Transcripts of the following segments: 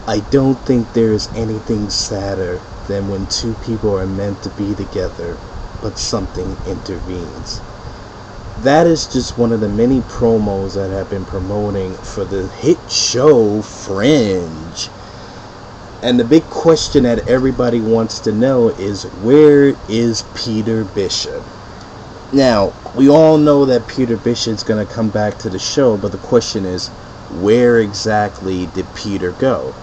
I don't think there's anything sadder than when two people are meant to be together, but something intervenes. That is just one of the many promos that have been promoting for the hit show Fringe. And the big question that everybody wants to know is, where is Peter Bishop? Now, we all know that Peter Bishop's going to come back to the show, but the question is, where exactly did Peter go?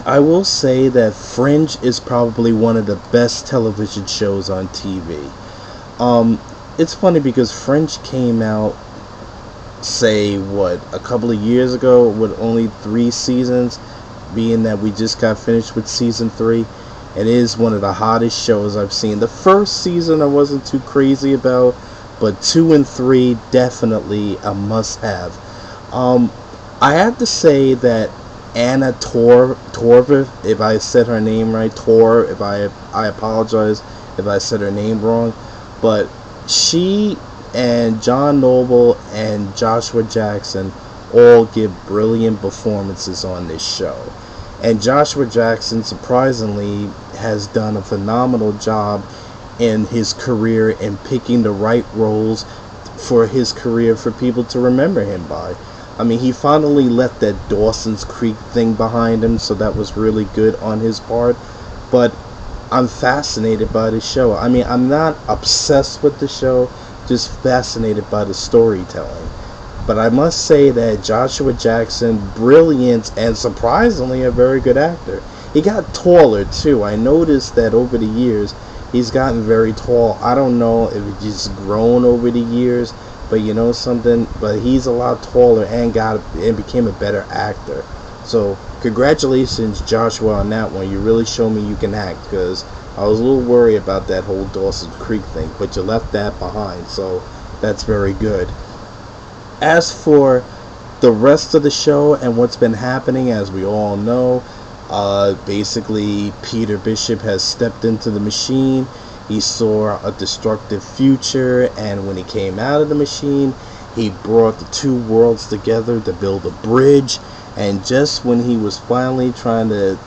I will say that Fringe is probably one of the best television shows on TV. It's funny because Fringe came out, say, a couple of years ago with only 3 seasons, being that we just got finished with season 3. It is one of the hottest shows I've seen. The first season I wasn't too crazy about, but 2 and 3 definitely a must-have. I have to say that Anna Torv, if I said her name right, if I apologize if I said her name wrong, but she and John Noble and Joshua Jackson all give brilliant performances on this show. And Joshua Jackson, surprisingly, has done a phenomenal job in his career in picking the right roles for his career for people to remember him by. I mean, he finally left that Dawson's Creek thing behind him, so that was really good on his part. But I'm fascinated by the show. I mean, I'm not obsessed with the show, just fascinated by the storytelling. But I must say that Joshua Jackson, brilliant and surprisingly a very good actor. He got taller too. I noticed that over the years he's gotten very tall. I don't know if it's just grown over the years, but you know something, but he's a lot taller and became a better actor. So congratulations, Joshua, on that one. You really showed me you can act, because I was a little worried about that whole Dawson's Creek thing, but you left that behind, so that's very good. As for the rest of the show and what's been happening, as we all know, basically Peter Bishop has stepped into the machine. He saw a destructive future, and when he came out of the machine, he brought the two worlds together to build a bridge. And just when he was finally trying to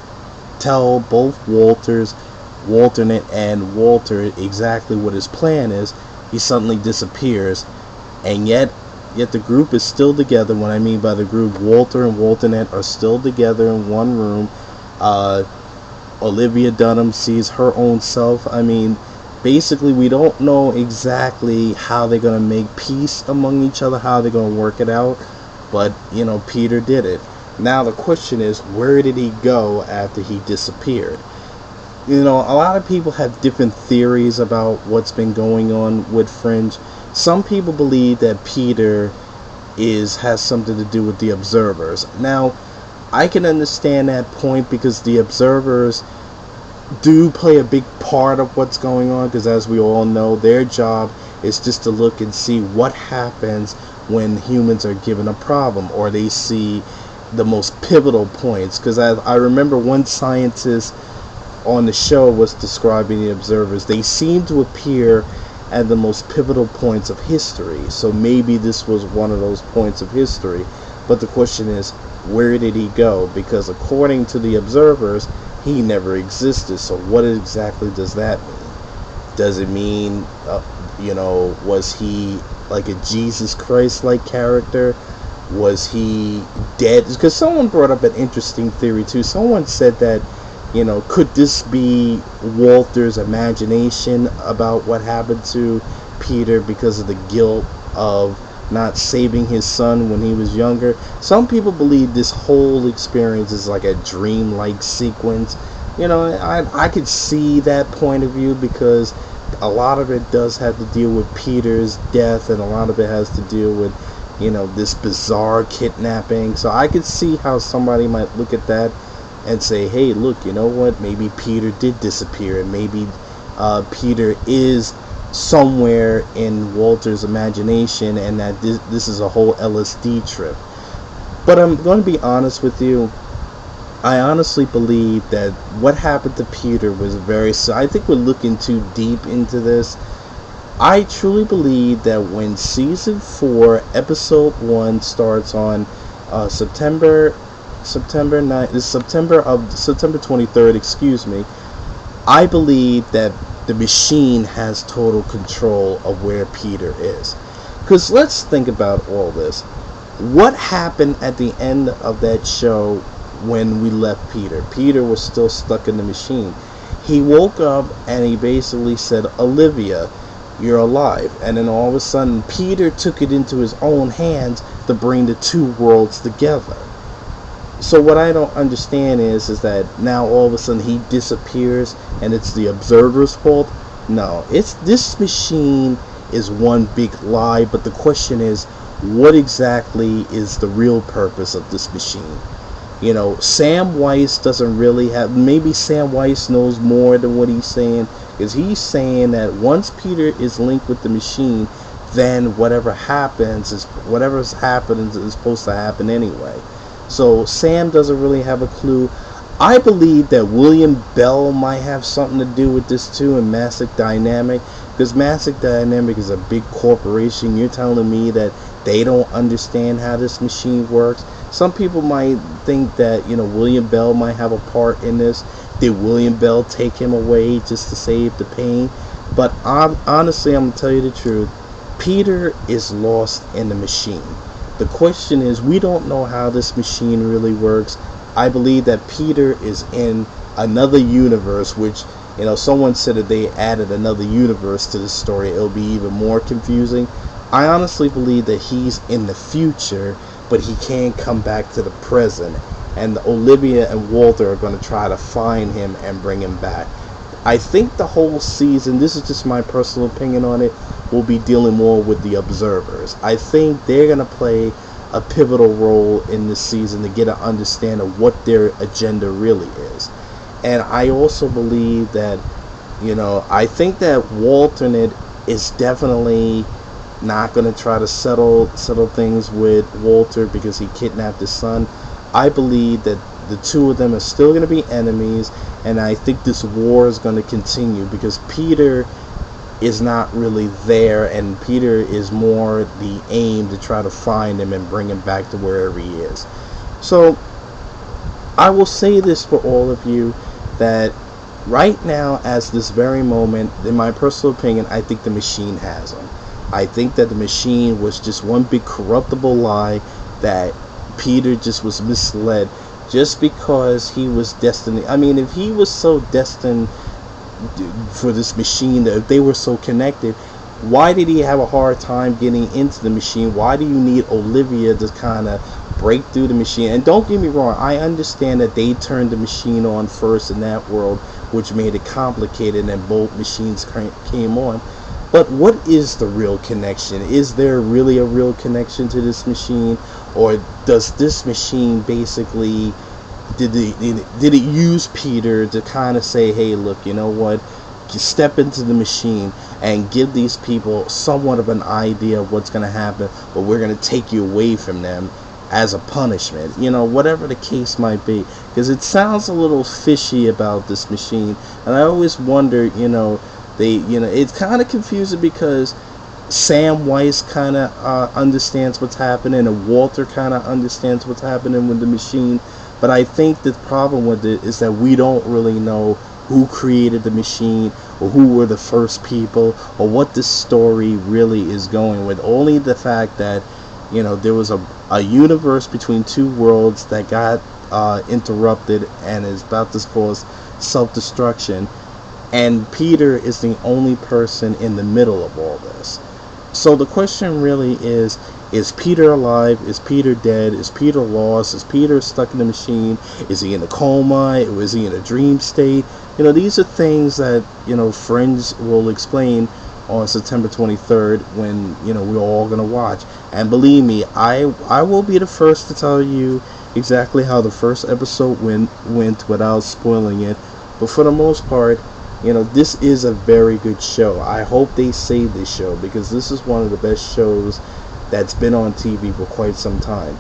tell both WALTERNATE and Walter exactly what his plan is, he suddenly disappears. And yet the group is still together. What I mean by the group, Walter and WALTERNATE are still together in one room. Olivia Dunham sees her own self. I mean, basically, we don't know exactly how they're going to make peace among each other, how they're going to work it out. But, you know, Peter did it. Now the question is, where did he go after he disappeared? You know, a lot of people have different theories about what's been going on with Fringe. Some people believe that Peter has something to do with the Observers. Now, I can understand that point, because the Observers do play a big part of what's going on, because as we all know, their job is just to look and see what happens when humans are given a problem, or they see the most pivotal points. Because I remember one scientist on the show was describing the Observers. They seem to appear at the most pivotal points of history, so maybe this was one of those points of history. But the question is, where did he go? Because according to the Observers, he never existed. So what exactly does that mean? Does it mean, was he like a Jesus Christ-like character? Was he dead? Because someone brought up an interesting theory too. Someone said that, could this be Walter's imagination about what happened to Peter because of the guilt of not saving his son when he was younger? Some people believe this whole experience is like a dream-like sequence. I could see that point of view, because a lot of it does have to deal with Peter's death, and a lot of it has to deal with, this bizarre kidnapping. So I could see how somebody might look at that and say, hey, look, you know what? Maybe Peter did disappear, and maybe Peter is somewhere in Walter's imagination, and that this is a whole LSD trip. But I'm going to be honest with you. I honestly believe that what happened to Peter was I think we're looking too deep into this. I truly believe that when season 4 episode 1 starts on September September 9th, September 23rd, excuse me, I believe that the machine has total control of where Peter is. Because let's think about all this. What happened at the end of that show when we left Peter? Peter was still stuck in the machine. He woke up and he basically said, Olivia, you're alive. And then all of a sudden, Peter took it into his own hands to bring the two worlds together. So what I don't understand is that now all of a sudden he disappears and it's the observer's fault. No, it's this machine is one big lie, but the question is, what exactly is the real purpose of this machine? You know, Sam Weiss doesn't really have, maybe Sam Weiss knows more than what he's saying, because he's saying that once Peter is linked with the machine, then whatever's happening is supposed to happen anyway. So Sam doesn't really have a clue. I believe that William Bell might have something to do with this too, and Massive Dynamic, because Massive Dynamic is a big corporation. You're telling me that they don't understand how this machine works? Some people might think that, you know, William Bell might have a part in this. Did William Bell take him away just to save the pain? But honestly, I'm going to tell you the truth. Peter is lost in the machine. The question is, we don't know how this machine really works. I believe that Peter is in another universe, which, you know, someone said that they added another universe to this story, it'll be even more confusing. I honestly believe that he's in the future, but he can't come back to the present. And Olivia and Walter are going to try to find him and bring him back. I think the whole season, this is just my personal opinion on it, will be dealing more with the observers. I think they're going to play a pivotal role in this season to get an understanding of what their agenda really is. And I also believe that, you know, I think that WALTERNATE is definitely not going to try to settle things with Walter because he kidnapped his son. I believe that the two of them are still going to be enemies, and I think this war is going to continue because Peter is not really there, and Peter is more the aim to try to find him and bring him back to wherever he is. So I will say this for all of you, that right now, as this very moment, in my personal opinion, I think the machine has him. I think that the machine was just one big corruptible lie, that Peter just was misled just because he was destined. I mean, if he was so destined for this machine, that if they were so connected, why did he have a hard time getting into the machine? Why do you need Olivia to kind of break through the machine? And don't get me wrong, I understand that they turned the machine on first in that world, which made it complicated, and both machines came on. But what is the real connection? Is there really a real connection to this machine? Or does this machine basically, did it use Peter to kind of say, hey, look, you know what? Step into the machine and give these people somewhat of an idea of what's going to happen, but we're going to take you away from them as a punishment. You know, whatever the case might be. Because it sounds a little fishy about this machine. And I always wonder, you know, it's kind of confusing because Sam Weiss kind of understands what's happening, and Walter kind of understands what's happening with the machine. But I think the problem with it is that we don't really know who created the machine, or who were the first people, or what this story really is going with. Only the fact that, you know, there was a universe between two worlds that got interrupted and is about to cause self-destruction. And Peter is the only person in the middle of all this. So the question really is Peter alive? Is Peter dead? Is Peter lost? Is Peter stuck in the machine? Is he in a coma? Or is he in a dream state? You know, these are things that, you know, Fringe will explain on September 23rd when, you know, we're all going to watch. And believe me, I will be the first to tell you exactly how the first episode went without spoiling it. But for the most part, you know, this is a very good show. I hope they save this show, because this is one of the best shows that's been on TV for quite some time.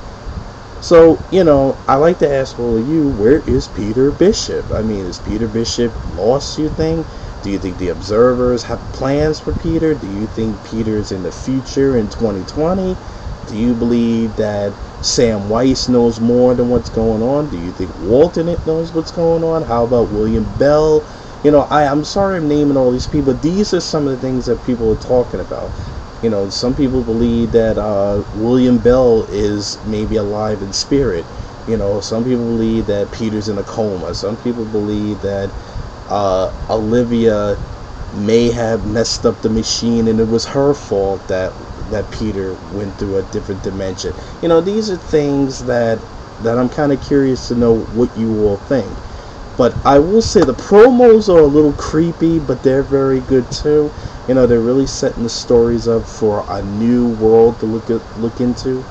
So, you know, I like to ask all of you, where is Peter Bishop? I mean, is Peter Bishop lost, you think? Do you think the observers have plans for Peter? Do you think Peter's in the future in 2020? Do you believe that Sam Weiss knows more than what's going on? Do you think WALTERNATE knows what's going on? How about William Bell? I'm sorry I'm naming all these people. These are some of the things that people are talking about. Some people believe that William Bell is maybe alive in spirit. Some people believe that Peter's in a coma. Some people believe that Olivia may have messed up the machine and it was her fault that Peter went through a different dimension. These are things that I'm kind of curious to know what you all think. But I will say the promos are a little creepy, but they're very good too. They're really setting the stories up for a new world to look into.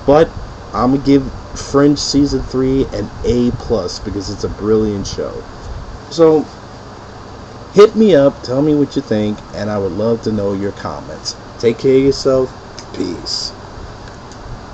But I'm gonna give Fringe season 3 an A+ because it's a brilliant show. So hit me up, tell me what you think, and I would love to know your comments. Take care of yourself. Peace.